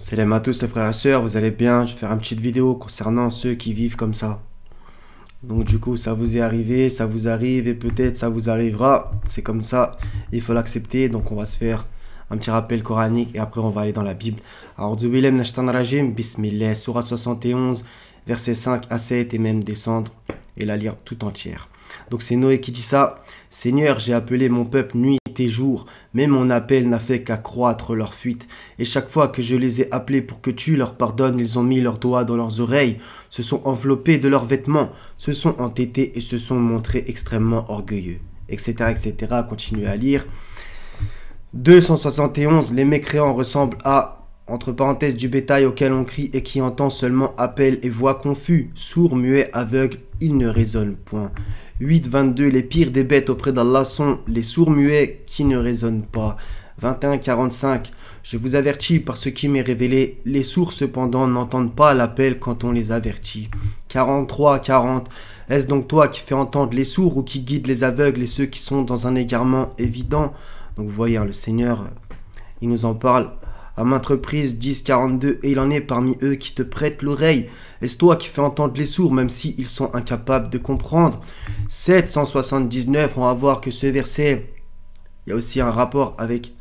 Salam à tous les frères et sœurs, vous allez bien? Je vais faire une petite vidéo concernant ceux qui vivent comme ça. Donc du coup, ça vous est arrivé, ça vous arrive et peut-être ça vous arrivera. C'est comme ça, il faut l'accepter. Donc on va se faire un petit rappel coranique et après on va aller dans la Bible. Alors, Bismillah, Surah 71, versets 5 à 7 et même descendre et la lire tout entière. Donc c'est Noé qui dit ça. Seigneur, j'ai appelé mon peuple nuit et jour, mais mon appel n'a fait qu'accroître leur fuite. Et chaque fois que je les ai appelés pour que tu leur pardonnes, ils ont mis leurs doigts dans leurs oreilles, se sont enveloppés de leurs vêtements, se sont entêtés et se sont montrés extrêmement orgueilleux, etc., etc. Continuez à lire. 271, les mécréants ressemblent à, entre parenthèses, du bétail auquel on crie et qui entend seulement appel et voix confus, sourds, muets, aveugles, ils ne raisonnent point. 8.22, les pires des bêtes auprès d'Allah sont les sourds muets qui ne raisonnent pas. 21.45, je vous avertis par ce qui m'est révélé, les sourds cependant n'entendent pas l'appel quand on les avertit. 43.40, est-ce donc toi qui fais entendre les sourds ou qui guide les aveugles et ceux qui sont dans un égarement évident? Donc vous voyez, le Seigneur, il nous en parle à maintes reprises. 10.42, et il en est parmi eux qui te prêtent l'oreille. Est-ce toi qui fais entendre les sourds, même s'ils sont incapables de comprendre? 779, on va voir que ce verset, il y a aussi un rapport avec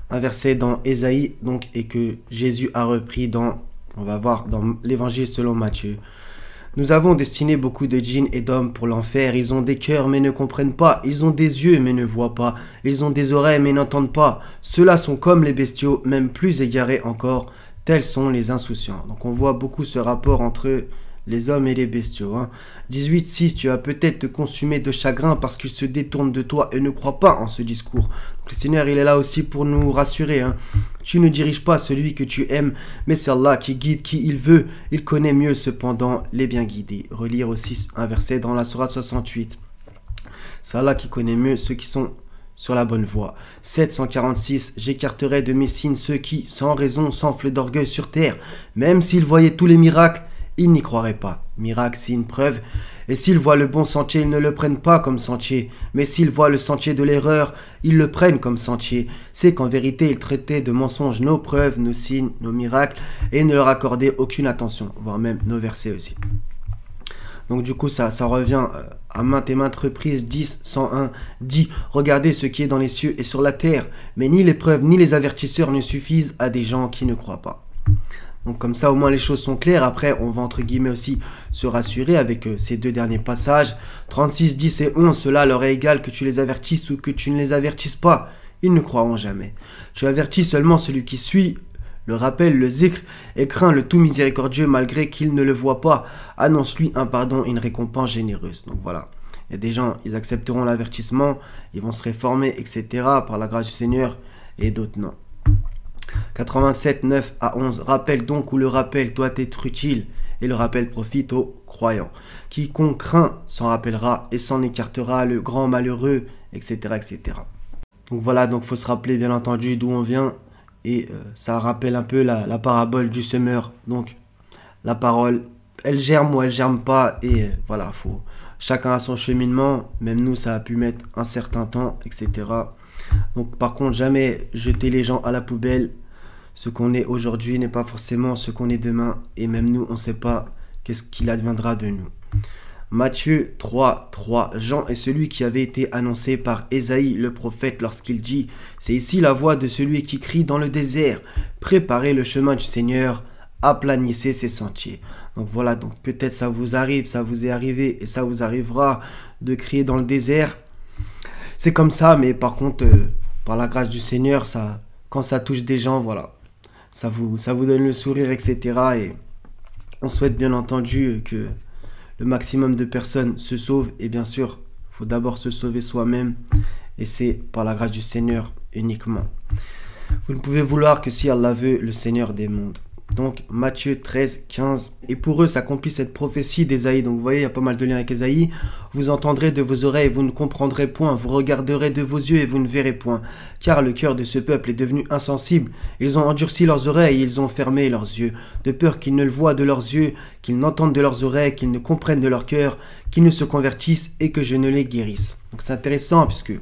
un verset dans Ésaïe, donc, et que Jésus a repris dans, on va voir, dans l'évangile selon Matthieu. Nous avons destiné beaucoup de djinns et d'hommes pour l'enfer. Ils ont des cœurs mais ne comprennent pas. Ils ont des yeux mais ne voient pas. Ils ont des oreilles mais n'entendent pas. Ceux-là sont comme les bestiaux, même plus égarés encore. Tels sont les insouciants. Donc on voit beaucoup ce rapport entre les hommes et les bestiaux. 18.6, tu vas peut-être te consumer de chagrin parce qu'ils se détournent de toi et ne croient pas en ce discours. Donc, le Seigneur, il est là aussi pour nous rassurer. Tu ne diriges pas celui que tu aimes, mais c'est Allah qui guide qui il veut. Il connaît mieux cependant les bien guidés. Relire aussi un verset dans la Sourate 68. C'est Allah qui connaît mieux ceux qui sont sur la bonne voie. 746, j'écarterai de mes signes ceux qui, sans raison, s'enflent d'orgueil sur terre. Même s'ils voyaient tous les miracles, ils n'y croiraient pas. Miracle, signe, preuve. Et s'ils voient le bon sentier, ils ne le prennent pas comme sentier. Mais s'ils voient le sentier de l'erreur, ils le prennent comme sentier. C'est qu'en vérité, ils traitaient de mensonges nos preuves, nos signes, nos miracles, et ne leur accordaient aucune attention, voire même nos versets aussi. Donc du coup, ça revient à maintes et maintes reprises. 10, 101, dit, regardez ce qui est dans les cieux et sur la terre. Mais ni les preuves, ni les avertisseurs ne suffisent à des gens qui ne croient pas. Donc comme ça, au moins les choses sont claires. Après, on va entre guillemets aussi se rassurer avec ces deux derniers passages. 36, 10 et 11, cela leur est égal que tu les avertisses ou que tu ne les avertisses pas. Ils ne croiront jamais. Tu avertis seulement celui qui suit le rappel, le zikr, et craint le tout miséricordieux malgré qu'il ne le voit pas. Annonce-lui un pardon et une récompense généreuse. Donc voilà. Il y a des gens, ils accepteront l'avertissement, ils vont se réformer, etc. par la grâce du Seigneur, et d'autres non. 87, 9 à 11. Rappel donc où le rappel doit être utile et le rappel profite aux croyants. Quiconque craint s'en rappellera et s'en écartera le grand malheureux, etc. etc. Donc voilà, donc faut se rappeler bien entendu d'où on vient et ça rappelle un peu la parabole du semeur. Donc la parole, elle germe ou elle germe pas et voilà, chacun a son cheminement, même nous ça a pu mettre un certain temps, etc. Donc par contre, jamais jeter les gens à la poubelle. Ce qu'on est aujourd'hui n'est pas forcément ce qu'on est demain. Et même nous, on ne sait pas qu'est-ce qu'il adviendra de nous. Matthieu 3, 3. Jean est celui qui avait été annoncé par Ésaïe le prophète lorsqu'il dit « C'est ici la voix de celui qui crie dans le désert. Préparez le chemin du Seigneur, aplanissez ses sentiers. » Donc voilà, donc peut-être ça vous arrive, ça vous est arrivé et ça vous arrivera de crier dans le désert. C'est comme ça, mais par contre, par la grâce du Seigneur, quand ça touche des gens, voilà, ça vous donne le sourire, etc. Et on souhaite bien entendu que le maximum de personnes se sauvent. Et bien sûr, il faut d'abord se sauver soi-même. Et c'est par la grâce du Seigneur uniquement. Vous ne pouvez vouloir que si Allah veut, le Seigneur des mondes. Donc Matthieu 13, 15. Et pour eux s'accomplit cette prophétie d'Ésaïe. Donc vous voyez, il y a pas mal de liens avec Ésaïe. Vous entendrez de vos oreilles, vous ne comprendrez point. Vous regarderez de vos yeux et vous ne verrez point. Car le cœur de ce peuple est devenu insensible. Ils ont endurci leurs oreilles et ils ont fermé leurs yeux. De peur qu'ils ne le voient de leurs yeux, qu'ils n'entendent de leurs oreilles, qu'ils ne comprennent de leur cœur, qu'ils ne se convertissent et que je ne les guérisse. Donc c'est intéressant puisque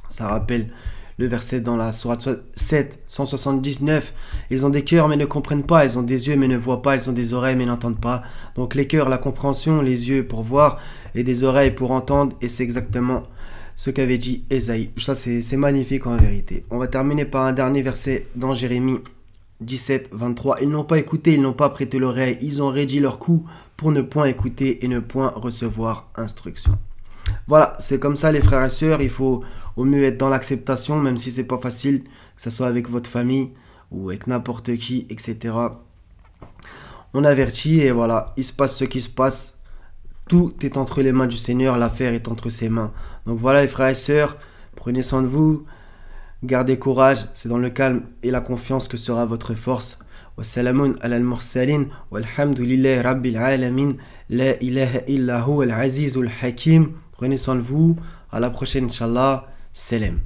ça rappelle le verset dans la sourate 7, 179. Ils ont des cœurs mais ne comprennent pas, ils ont des yeux mais ne voient pas, ils ont des oreilles mais n'entendent pas. Donc les cœurs, la compréhension, les yeux pour voir et des oreilles pour entendre, et c'est exactement ce qu'avait dit Ésaïe. Ça c'est magnifique en vérité. On va terminer par un dernier verset dans Jérémie 17, 23. Ils n'ont pas écouté, ils n'ont pas prêté l'oreille, ils ont raidi leur cou pour ne point écouter et ne point recevoir instruction. Voilà, c'est comme ça les frères et sœurs, il faut au mieux être dans l'acceptation, même si c'est pas facile, que ce soit avec votre famille ou avec n'importe qui, etc. On avertit et voilà, il se passe ce qui se passe. Tout est entre les mains du Seigneur, l'affaire est entre ses mains. Donc voilà les frères et sœurs, prenez soin de vous. Gardez courage, c'est dans le calme et la confiance que sera votre force. Wassalamun ala al-mursalin, walhamdulillahi rabbil alamin, la ilaha illa huwa al-azizul hakim. Prenez soin de vous, à la prochaine, Inch'Allah, salam.